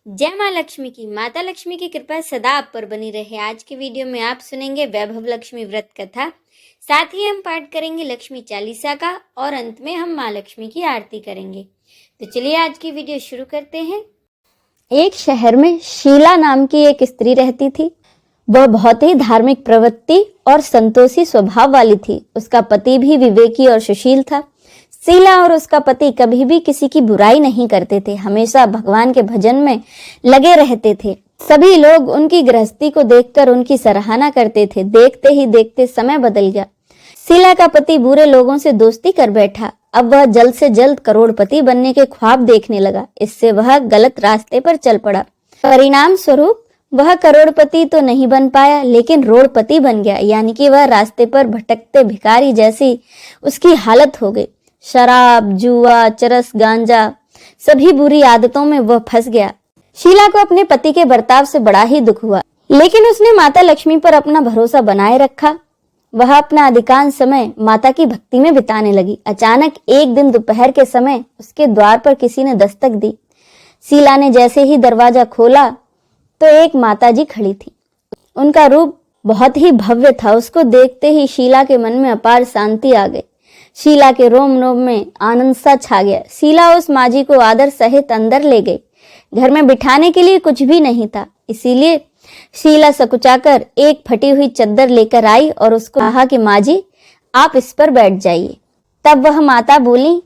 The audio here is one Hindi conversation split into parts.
जय माँ लक्ष्मी की। माता लक्ष्मी की कृपा सदा आप पर बनी रहे। आज के वीडियो में आप सुनेंगे वैभव लक्ष्मी व्रत कथा, साथ ही हम पाठ करेंगे लक्ष्मी चालीसा का और अंत में हम माँ लक्ष्मी की आरती करेंगे। तो चलिए आज की वीडियो शुरू करते हैं। एक शहर में शीला नाम की एक स्त्री रहती थी। वह बहुत ही धार्मिक प्रवृत्ति और संतोषी स्वभाव वाली थी। उसका पति भी विवेकी और सुशील था। शीला और उसका पति कभी भी किसी की बुराई नहीं करते थे, हमेशा भगवान के भजन में लगे रहते थे। सभी लोग उनकी गृहस्थी को देखकर उनकी सराहना करते थे। देखते ही देखते समय बदल गया। शीला का पति बुरे लोगों से दोस्ती कर बैठा। अब वह जल्द से जल्द करोड़पति बनने के ख्वाब देखने लगा। इससे वह गलत रास्ते पर चल पड़ा। परिणाम स्वरूप वह करोड़पति तो नहीं बन पाया, लेकिन रोड़पति बन गया, यानी कि वह रास्ते पर भटकते भिखारी जैसी उसकी हालत हो गई। शराब, जुआ, चरस, गांजा, सभी बुरी आदतों में वह फंस गया। शीला को अपने पति के बर्ताव से बड़ा ही दुख हुआ, लेकिन उसने माता लक्ष्मी पर अपना भरोसा बनाए रखा। वह अपना अधिकांश समय माता की भक्ति में बिताने लगी। अचानक एक दिन दोपहर के समय उसके द्वार पर किसी ने दस्तक दी। शीला ने जैसे ही दरवाजा खोला तो एक माताजी खड़ी थी। उनका रूप बहुत ही भव्य था। उसको देखते ही शीला के मन में अपार शांति आ गई। शीला के रोम रोम में आनंद सा छा गया। शीला उस माजी को आदर सहित अंदर ले गई। घर में बिठाने के लिए कुछ भी नहीं था, इसीलिए शीला सकुचाकर एक फटी हुई चद्दर लेकर आई और उसको कहा कि माजी, आप इस पर बैठ जाइए। तब वह माता बोली,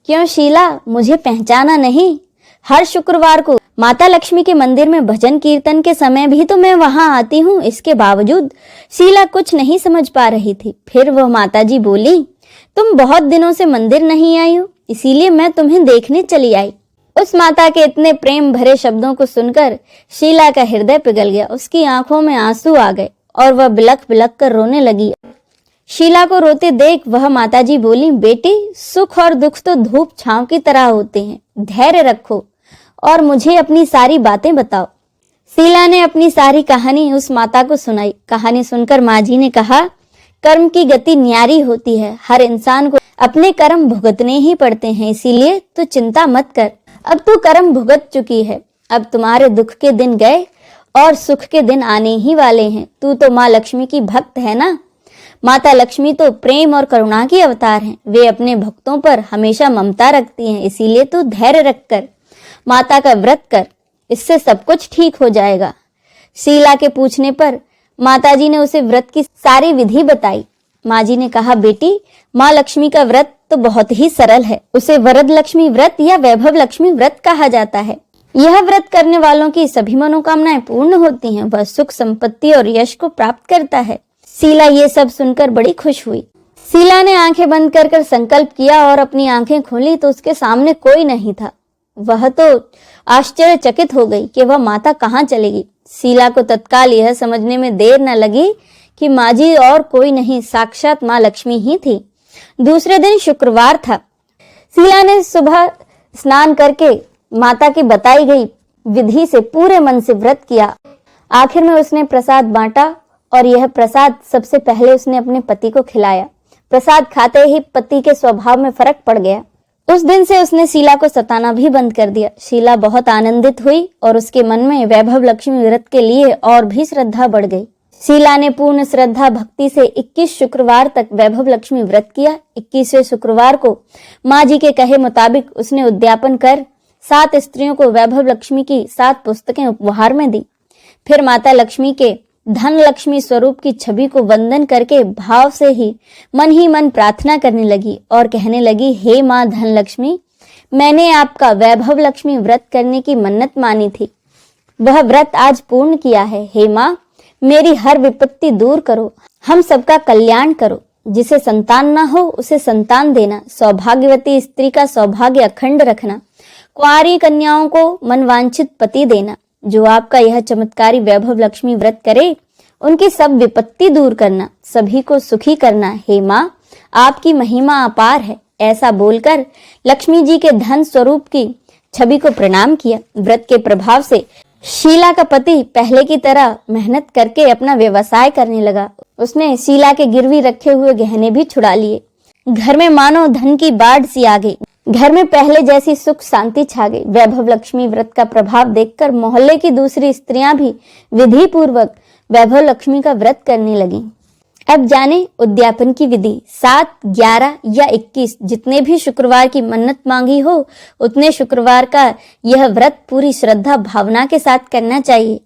क्यों शीला, मुझे पहचाना नहीं? हर शुक्रवार को माता लक्ष्मी के मंदिर में भजन कीर्तन के समय भी तो मैं वहां आती हूँ। इसके बावजूद शीला कुछ नहीं समझ पा रही थी। फिर वह माताजी बोली, तुम बहुत दिनों से मंदिर नहीं आई हो, इसीलिए मैं तुम्हें देखने चली आई। उस माता के इतने प्रेम भरे शब्दों को सुनकर शीला का हृदय पिघल गया। उसकी आंखों में आंसू आ गए और वह बिलख बिलख कर रोने लगी। शीला को रोते देख वह माताजी बोली, बेटी, सुख और दुख तो धूप छांव की तरह होते हैं। धैर्य रखो और मुझे अपनी सारी बातें बताओ। शीला ने अपनी सारी कहानी उस माता को सुनाई। कहानी सुनकर माजी ने कहा, कर्म की गति न्यारी होती है। हर इंसान को अपने कर्म भुगतने ही पड़ते हैं, इसीलिए तू चिंता मत कर। अब तू कर्म भुगत चुकी है। अब तुम्हारे दुख के दिन गए और सुख के दिन आने ही वाले हैं। तू तो माँ लक्ष्मी की भक्त है ना। माता लक्ष्मी तो प्रेम और करुणा की अवतार हैं। वे अपने भक्तों पर हमेशा ममता रखती हैं, इसीलिए तू धैर्य रखकर माता का व्रत कर, इससे सब कुछ ठीक हो जाएगा। शीला के पूछने पर माताजी ने उसे व्रत की सारी विधि बताई। माजी ने कहा, बेटी, माँ लक्ष्मी का व्रत तो बहुत ही सरल है। उसे वरद लक्ष्मी व्रत या वैभव लक्ष्मी व्रत कहा जाता है। यह व्रत करने वालों की सभी मनोकामनाएं पूर्ण होती हैं। वह सुख, संपत्ति और यश को प्राप्त करता है। शीला ये सब सुनकर बड़ी खुश हुई। शीला ने आंखें बंद कर संकल्प किया और अपनी आंखें खोली तो उसके सामने कोई नहीं था। वह तो आश्चर्यचकित हो गई कि वह माता कहाँ चलेगी। शीला को तत्काल यह समझने में देर न लगी कि माजी और कोई नहीं, साक्षात माँ लक्ष्मी ही थी। दूसरे दिन शुक्रवार था। शीला ने सुबह स्नान करके माता की बताई गई विधि से पूरे मन से व्रत किया। आखिर में उसने प्रसाद बांटा और यह प्रसाद सबसे पहले उसने अपने पति को खिलाया। प्रसाद खाते ही पति के स्वभाव में फर्क पड़ गया। उस दिन से उसने शीला को सताना भी बंद कर दिया। शीला बहुत आनंदित हुई और उसके मन में वैभव लक्ष्मी व्रत के लिए और भी श्रद्धा बढ़ गई। शीला ने पूर्ण श्रद्धा भक्ति से 21 शुक्रवार तक वैभव लक्ष्मी व्रत किया। 21वें शुक्रवार को माँ जी के कहे मुताबिक उसने उद्यापन कर 7 स्त्रियों को वैभव लक्ष्मी की 7 पुस्तकें उपहार में दी। फिर माता लक्ष्मी के धन लक्ष्मी स्वरूप की छवि को वंदन करके भाव से ही मन प्रार्थना करने लगी और कहने लगी, हे माँ धन लक्ष्मी, मैंने आपका वैभव लक्ष्मी व्रत करने की मन्नत मानी थी। वह व्रत आज पूर्ण किया है। हे माँ, मेरी हर विपत्ति दूर करो, हम सबका कल्याण करो। जिसे संतान ना हो उसे संतान देना, सौभाग्यवती स्त्री का सौभाग्य अखंड रखना, कुंवारी कन्याओं को मनवांछित पति देना। जो आपका यह चमत्कारी वैभव लक्ष्मी व्रत करे उनकी सब विपत्ति दूर करना, सभी को सुखी करना। हे माँ, आपकी महिमा अपार है। ऐसा बोलकर लक्ष्मी जी के धन स्वरूप की छवि को प्रणाम किया। व्रत के प्रभाव से शीला का पति पहले की तरह मेहनत करके अपना व्यवसाय करने लगा। उसने शीला के गिरवी रखे हुए गहने भी छुड़ा लिए। घर में मानो धन की बाढ़ सी आ गई। घर में पहले जैसी सुख शांति छा गई। वैभव लक्ष्मी व्रत का प्रभाव देखकर मोहल्ले की दूसरी स्त्रियां भी विधि पूर्वक वैभव लक्ष्मी का व्रत करने लगी। अब जाने उद्यापन की विधि। 7, 11 या 21 जितने भी शुक्रवार की मन्नत मांगी हो उतने शुक्रवार का यह व्रत पूरी श्रद्धा भावना के साथ करना चाहिए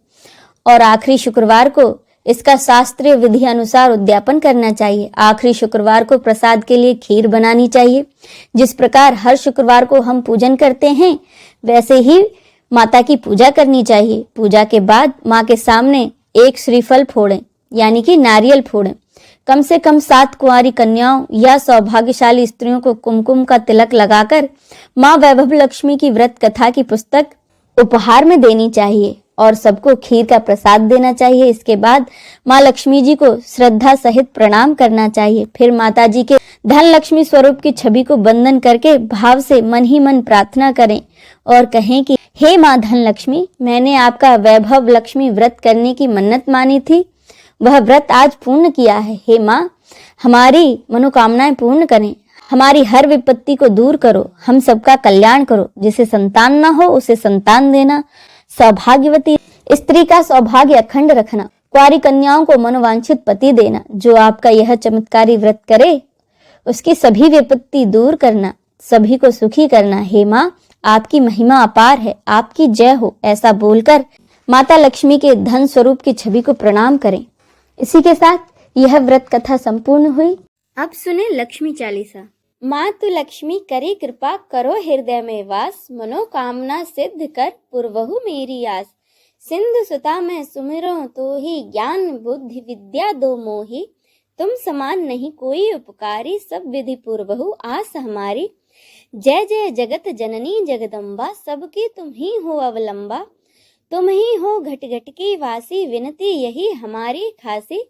और आखिरी शुक्रवार को इसका शास्त्रीय विधि अनुसार उद्यापन करना चाहिए। आखिरी शुक्रवार को प्रसाद के लिए खीर बनानी चाहिए। जिस प्रकार हर शुक्रवार को हम पूजन करते हैं वैसे ही माता की पूजा करनी चाहिए। पूजा के बाद माँ के सामने एक श्रीफल फोड़ें यानी कि नारियल फोड़ें। कम से कम 7 कुंवारी कन्याओं या सौभाग्यशाली स्त्रियों को कुमकुम का तिलक लगाकर माँ वैभव लक्ष्मी की व्रत कथा की पुस्तक उपहार में देनी चाहिए और सबको खीर का प्रसाद देना चाहिए। इसके बाद माँ लक्ष्मी जी को श्रद्धा सहित प्रणाम करना चाहिए। फिर माता जी के धन लक्ष्मी स्वरूप की छवि को वंदन करके भाव से मन ही मन प्रार्थना करें और कहें कि हे माँ धन लक्ष्मी, मैंने आपका वैभव लक्ष्मी व्रत करने की मन्नत मानी थी, वह व्रत आज पूर्ण किया है। हे माँ, हमारी मनोकामनाएं पूर्ण करें, हमारी हर विपत्ति को दूर करो, हम सबका कल्याण करो। जिसे संतान न हो उसे संतान देना, सौभाग्यवती स्त्री का सौभाग्य अखंड रखना, कुंवारी कन्याओं को मनोवांछित पति देना। जो आपका यह चमत्कारी व्रत करे उसकी सभी विपत्ति दूर करना, सभी को सुखी करना। हे माँ, आपकी महिमा अपार है, आपकी जय हो। ऐसा बोलकर माता लक्ष्मी के धन स्वरूप की छवि को प्रणाम करें। इसी के साथ यह व्रत कथा संपूर्ण हुई। अब सुने लक्ष्मी चालीसा। माँ तू लक्ष्मी करे कृपा, करो हृदय में वास, मनोकामना सिद्ध कर पुरवहु मेरी आस। सिंधु सुता मैं सुमिरो तो ही, ज्ञान बुद्धि विद्या दो मोही। तुम समान नहीं कोई उपकारी, सब विधि पूर्वहु आस हमारी। जय जय जगत जननी जगदम्बा, सबकी तुम ही हो अवलंबा। तुम ही हो घट घट की वासी, विनती यही हमारी खासी।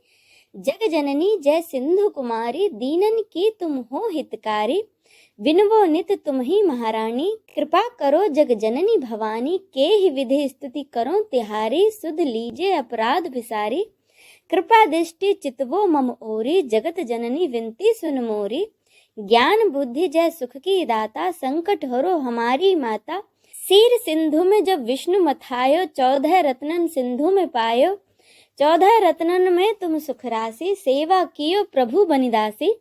जग जननी जय सिंधु कुमारी, दीनन की तुम हो हितकारी। विनवो नित तुम ही महारानी, कृपा करो जग जननी भवानी। के ही विधि स्तुति करो तिहारी, सुध लीजे अपराध विसारी। कृपा दृष्टि चितवो मम ओरी, जगत जननी विनती सुन मोरी। ज्ञान बुद्धि जय सुख की दाता, संकट हरो हमारी माता। सीर सिंधु में जब विष्णु मथायो, 14 रत्नन सिंधु में पायो। 14 रत्नन में तुम सुख राशि, सेवा कियो प्रभु बनिदासी।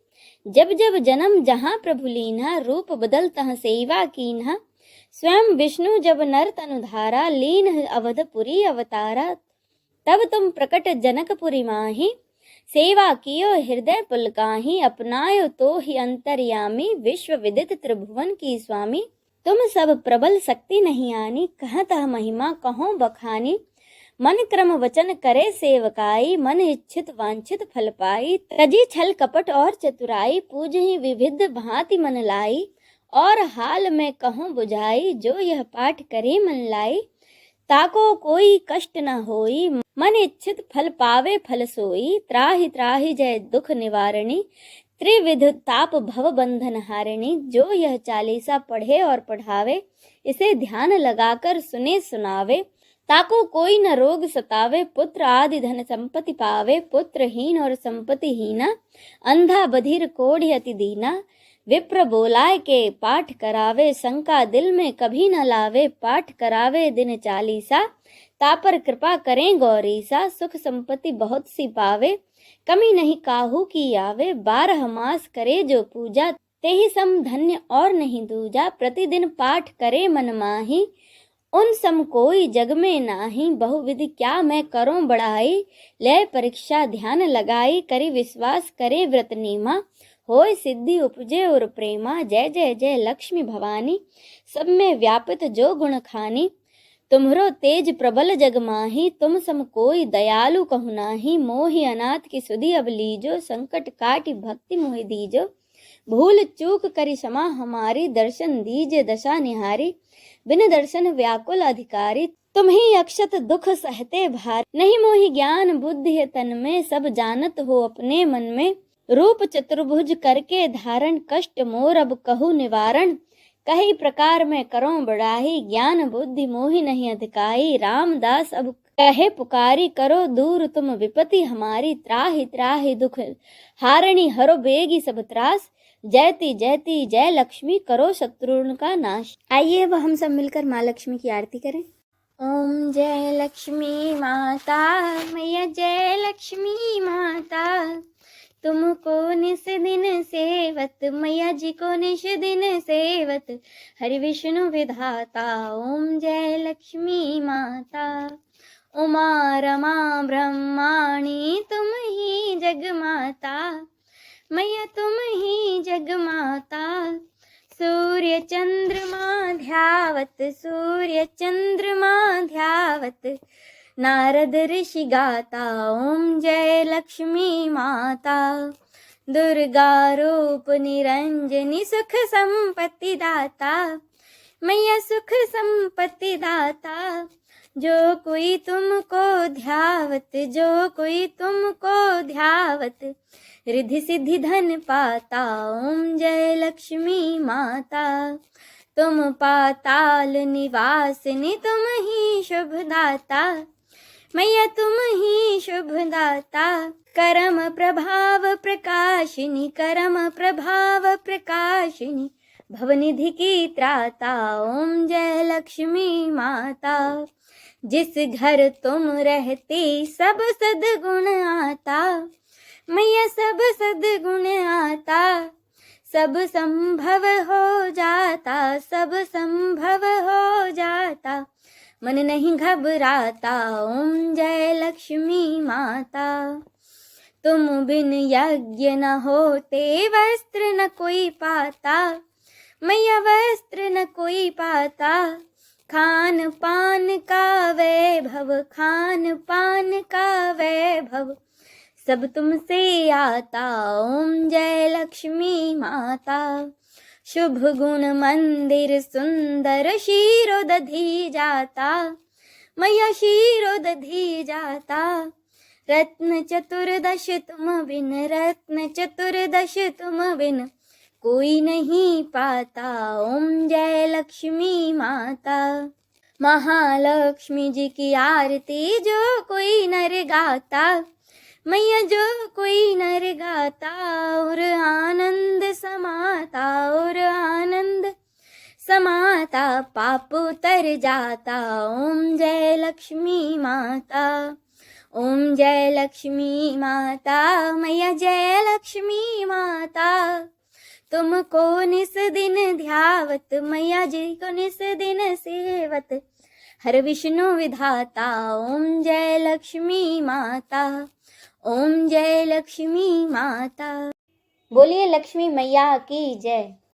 जब जब जन्म जहाँ प्रभु लीन्हा, रूप बदल तहाँ सेवा कीन्हा। स्वयं विष्णु जब नर तनुधारा, लीन अवधपुरी अवतारा। तब तुम प्रकट जनकपुरी माही, सेवा कियो हृदय पुलकाही। अपनायो तो ही अंतर्यामी, विश्व विदित त्रिभुवन की स्वामी। तुम सब प्रबल शक्ति नहीं आनी, कहत महिमा कहो बखानी। मन क्रम वचन करे सेवकाई, मन इच्छित वांछित फल पाई। तजी छल कपट और चतुराई, पूजहि विविध भांति मन लाई। और हाल में कहूँ बुझाई, जो यह पाठ करे मन लाई। ताको कोई कष्ट न होई, मन इच्छित फल पावे फल सोई। त्राहि त्राहि जय दुख निवारणी, त्रिविध ताप भव बंधन हारिणी। जो यह चालीसा पढ़े और पढ़ावे, इसे ध्यान लगाकर सुने सुनावे। ताको कोई न रोग सतावे, पुत्र आदि धन संपत्ति पावे। पुत्रहीन और संपत्तिहीना, अंधा बधिर कोढ़ अति दीना। विप्र बोलाय के पाठ करावे, शंका दिल में कभी न लावे। पाठ करावे दिन चालीसा, तापर कृपा करें गौरीसा। सुख संपत्ति बहुत सी पावे, कमी नहीं काहू की आवे। 12 मास करे जो पूजा, तेहि सम धन्य और नहीं दूजा। प्रतिदिन पाठ करे मन माही, उन सम कोई जग में नाही। बहुविधि क्या मैं करूं बढ़ाई, ले परीक्षा ध्यान लगाई। करी विश्वास करे व्रत नीमा, होय सिद्धि उपजे और प्रेमा। जय जय जय लक्ष्मी भवानी, सब में व्यापित जो गुण खानी। तुम्हरो तेज प्रबल जग माही, तुम सम कोई दयालु कहु नाही। मोहि अनाथ की सुधि अब लीजो, संकट काटि भक्ति मोहि दीजो। भूल चूक करी क्षमा हमारी, दर्शन दीजे दशा निहारी। बिन दर्शन व्याकुल अधिकारी, तुम ही अक्षत दुख सहते भार। नहीं मोहि ज्ञान बुद्धि है तन में, सब जानत हो अपने मन में। रूप चतुर्भुज करके धारण, कष्ट मोर अब कहु निवारण। कई प्रकार में करो बढ़ाई, ज्ञान बुद्धि मोहि नहीं अधिकाई। रामदास अब कहे पुकारी, करो दूर तुम विपत्ति हमारी। त्राहि त्राहि दुख हारणी, हरो बेगी सब त्रास। जयति जयति जय लक्ष्मी, करो शत्रुओं का नाश। आइए अब हम सब मिलकर माँ लक्ष्मी की आरती करें। ओम जय लक्ष्मी माता, मैया जय लक्ष्मी माता, तुमको निस दिन सेवत, मैया जी को निस दिन सेवत, हरि विष्णु विधाता। ओम जय लक्ष्मी माता। उमा रमा ब्रह्माणी तुम ही जगमाता, मैया तुम ही जगमाता। सूर्य चंद्रमा ध्यावत, सूर्य चंद्रमा ध्यावत, नारद ऋषि गाता। ओम जय लक्ष्मी माता। दुर्गा रूप निरंजनी, सुख संपत्ति दाता, मैया सुख संपत्ति दाता। जो कोई तुमको ध्यावत, जो कोई तुमको ध्यावत, रिद्धि सिद्धि धन पाता। ओम जय लक्ष्मी माता। तुम पाताल निवासिनी, तुम ही शुभ दाता, मैया तुम ही शुभ दाता। करम प्रभाव प्रकाशिनी, करम प्रभाव प्रकाशिनी, भवनिधि की त्राता। ओम जय लक्ष्मी माता। जिस घर तुम रहती सब सद्गुण आता, मैया सब सद्गुण आता। सब संभव हो जाता, सब संभव हो जाता, मन नहीं घबराता। ओम जय लक्ष्मी माता। तुम बिन यज्ञ न होते, वस्त्र न कोई पाता, मैया वस्त्र न कोई पाता। खान पान का वैभव, खान पान का वैभव, सब तुमसे आता। ओम जय लक्ष्मी माता। शुभ गुण मंदिर सुंदर, क्षीरोदधि जाता, मैया क्षीरोदधि जाता। रत्न चतुर्दश तुम बिन, रत्न चतुर्दश तुम बिन, कोई नहीं पाता। ओम जय लक्ष्मी माता। महालक्ष्मी जी की आरती जो कोई नर गाता, मैया जो कोई नर गाता, और आनंद समाता, और आनंद समाता, पाप उतर जाता। ओम जय लक्ष्मी माता। ओम जय लक्ष्मी माता, मैया जय लक्ष्मी माता। तुमको निस दिन ध्यावत, मैया जी को निस दिन सेवत, हर विष्णु विधाता। ओम जय लक्ष्मी माता। ओम जय लक्ष्मी माता। बोलिए लक्ष्मी मैया की जय।